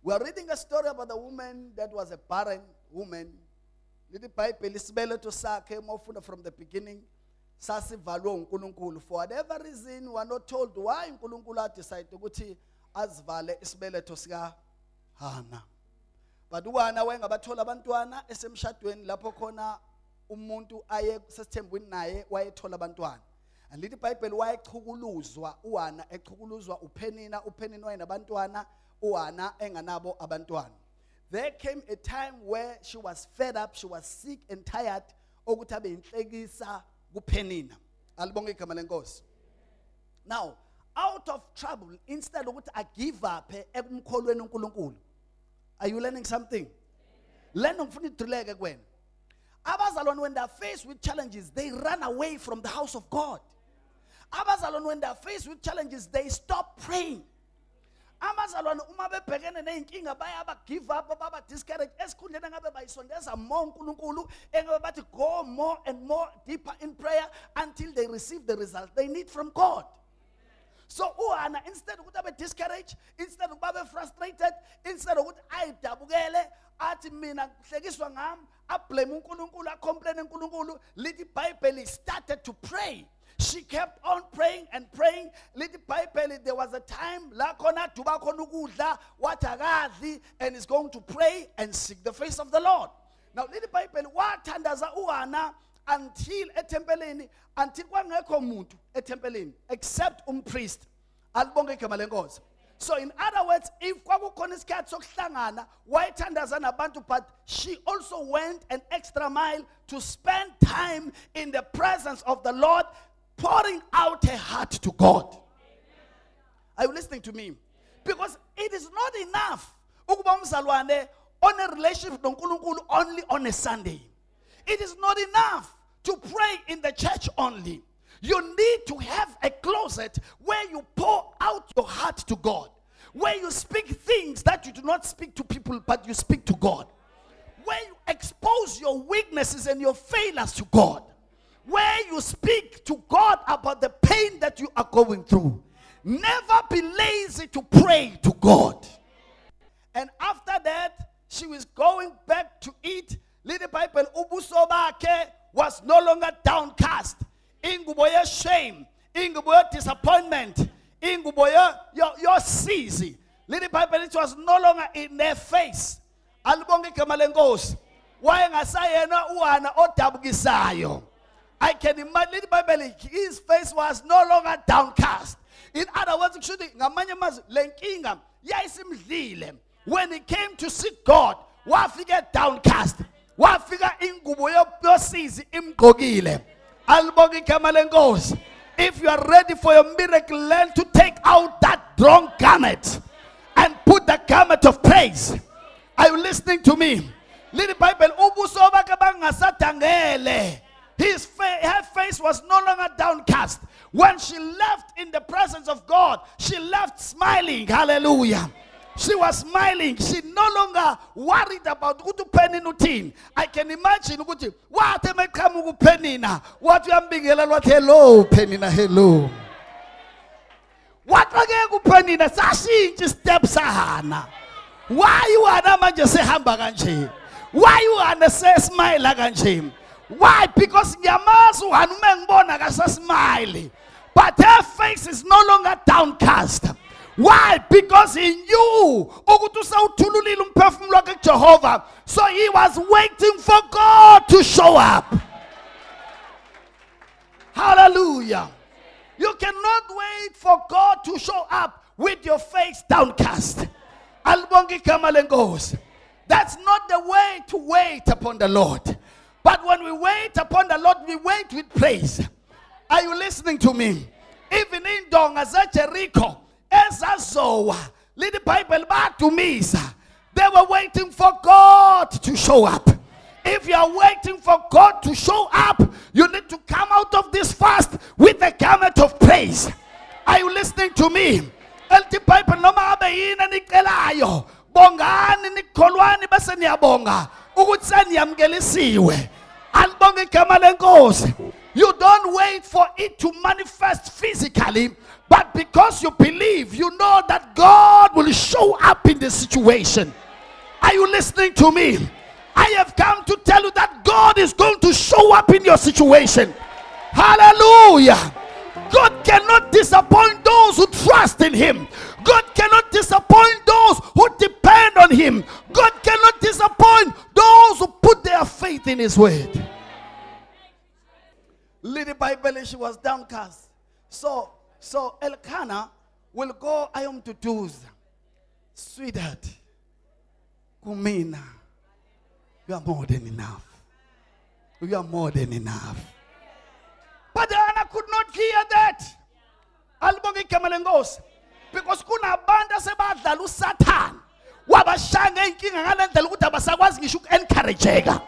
We are reading a story about a woman that was a barren woman. Little Bible isibeletho sakhe mawufunda from the beginning sasivalwe uNkulunkulu. For whatever reason we are not told why uNkulunkulu decided ukuthi azivale isibeletho sika Hana. But uHana wayengabathola abantwana esemshadweni lapho khona umuntu aye sesithembweni naye wayethola abantwana. And little Bible wayechukuluzwa uHana echukuluzwa uPenina wayinabantwana uHana enganabo abantwana. There came a time where she was fed up, she was sick and tired ukuthi abe inhlekisa kuPenina. Alibonge igama lenkosi. Now, out of trouble, instead of ukuthi I give up emkholweni uNkulunkulu. Are you learning something? Learn ngifuna iduleke kwena. Abazalwane when they are faced with challenges, they run away from the house of God. Abazalwane when they are faced with challenges, they stop praying. Abazalwane uma bebhekene nenkinga bayaba give up baba discourage esikhundleni ngabe bayisondeza more uNkulunkulu engabe bathi go more and more deeper in prayer until they receive the result they need from God. So uHana instead of ukuthi abe discouraged, instead of babe frustrated, instead of ukuthi ayidabukele athi mina kuhlekiswa ngami ablame uNkulunkulu acomplain uNkulunkulu, little Bible started to pray. She kept on praying and praying. Little Bible, there was a time la khona duba khona ukudla wathakadli and is going to pray and seek the face of the Lord. Now little Bible wathandaza uHana until etempeleni, until kwangekho umuntu etempeleni except priest. Alibonge igama lenkosi. So in other words, if kwakukhona isikhathi sokuhlangana wayethandaza nabantu, but she also went an extra mile to spend time in the presence of the Lord, pouring out her heart to God. Are you listening to me? Because it is not enough ukuba umzalwane on a relationship with uNkulunkulu only on a Sunday. It is not enough to pray in the church only. You need to have a closet where you pour out your heart to God, where you speak things that you do not speak to people but you speak to God, where you expose your weaknesses and your failures to God, where you speak to God about the pain that you are going through. Never be lazy to pray to God. And after that, she was going back to eat. Little Bible, ubuso bakhe was no longer downcast. Ingubo ye shame, ingubo ye disappointment, ingubo your season. Little Bible, it was no longer in their face. Alibonge igama lenkosi. Wayengasayena uHana odabukisayo. I can imagine little Bible, his face was no longer downcast. In other words, ngamanye amazwi lenkinga yayisimdlile. When he came to seek God, wafika downcast. Wafika ingubo yosizi imgqokile. Alibonge igama lenkosi. If you are ready for your miracle, learn to take out that wrong garment and put the garment of praise. Are you listening to me? Little Bible, ubuso bakhe bangasatangele. Her face was no longer downcast. When she left in the presence of God, she left smiling. Hallelujah. She was smiling. She no longer worried about ukuthi uPenina uthini. I can imagine ukuthi wathi meqhamuka uPenina, wathi uyambingelela wathi hello Penina, hello. Wathi ke kuPenina sashintsha steps sahana. Why uHana manje sehamba kanje? Why uHana sesmile kanje? Why? Because ngiyamazi uHana uma ngibona akasasmile. But her face is no longer downcast. Why? Because he knew ukuthi usawuthululile umphefumulo wakhe kuJehova. So he was waiting for God to show up. Hallelujah. You cannot wait for God to show up with your face downcast. Alibonge igama lenkosi. That's not the way to wait upon the Lord. But when we wait upon the Lord, we wait with praise. Are you listening to me? Even in Donga Jericho, ezazowa, little Bible batumisa, they were waiting for God to show up. If you are waiting for God to show up, you need to come out of this fast with a garment of praise. Are you listening to me? Little Bible noma abe yini nicelayo, bongani nikholwani bese niyabonga ukuthi seniyamkelisiwe. Alibonge igama lenkosi. You don't wait for it to manifest physically, But because you believe, you know that God will show up in the situation. Are you listening to me? I have come to tell you that God is going to show up in your situation. Hallelujah. God cannot disappoint those who trust in him. God cannot disappoint those who depend on him. God cannot disappoint those who put their faith in his word. Lady Bible, she was downcast. So Elkanah will go ayom to duza. Sweetheart, kumina, you are more than enough. You are more than enough. But Anna could not hear that. Albongi kamalengos. Because kuna banda sebadlalu Satan. Wabashanga inkinga ngalendlela ukuthi abasakwazi ngisho encourageka.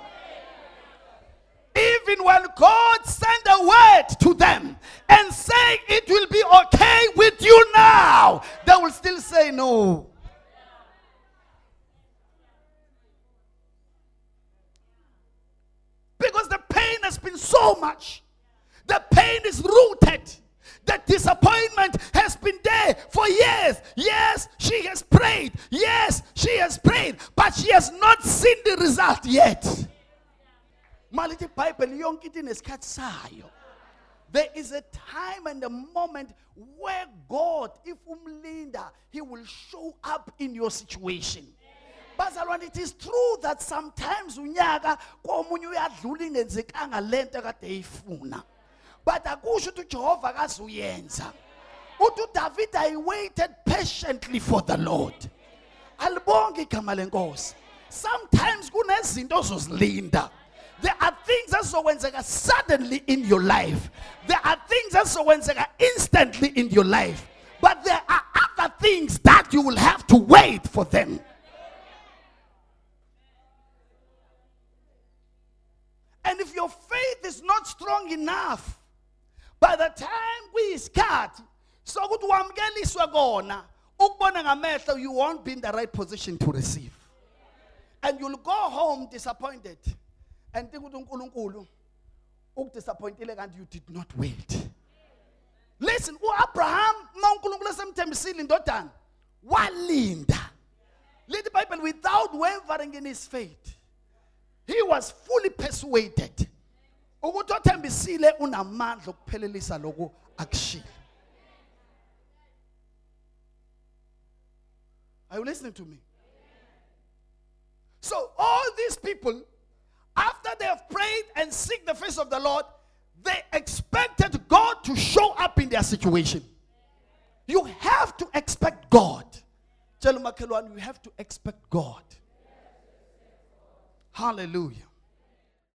Even when God sent a word to them and say it will be okay with you now, they will still say no. Because the pain has been so much. The pain is rooted. The disappointment has been there for years. Yes, she has prayed. Yes, she has prayed. But she has not seen the result yet. There is a time and a moment where God, if umlinda, he will show up in your situation. But it is true that sometimes unyaga komunye uyadlula ingenzekanga lento kade eyifuna. But akusho ukuthi Jehova akazuyenza. Uthi David, I waited patiently for the Lord. Alibonge igama lenkosi. Sometimes kunezinto ozozilinda. There are things that zokwenzeka suddenly in your life. There are things that zokwenzeka instantly in your life. But there are other things that you will have to wait for them. And if your faith is not strong enough, by the time we start, so you won't be in the right position to receive. And you'll go home disappointed. And disappointed and you did not wait. Listen, Abraham, walinda. Read the Bible without wavering in his faith. He was fully persuaded. Are you listening to me? So all these people, after they have prayed and seek the face of the Lord, they expected God to show up in their situation. You have to expect God. You have to expect God. Hallelujah.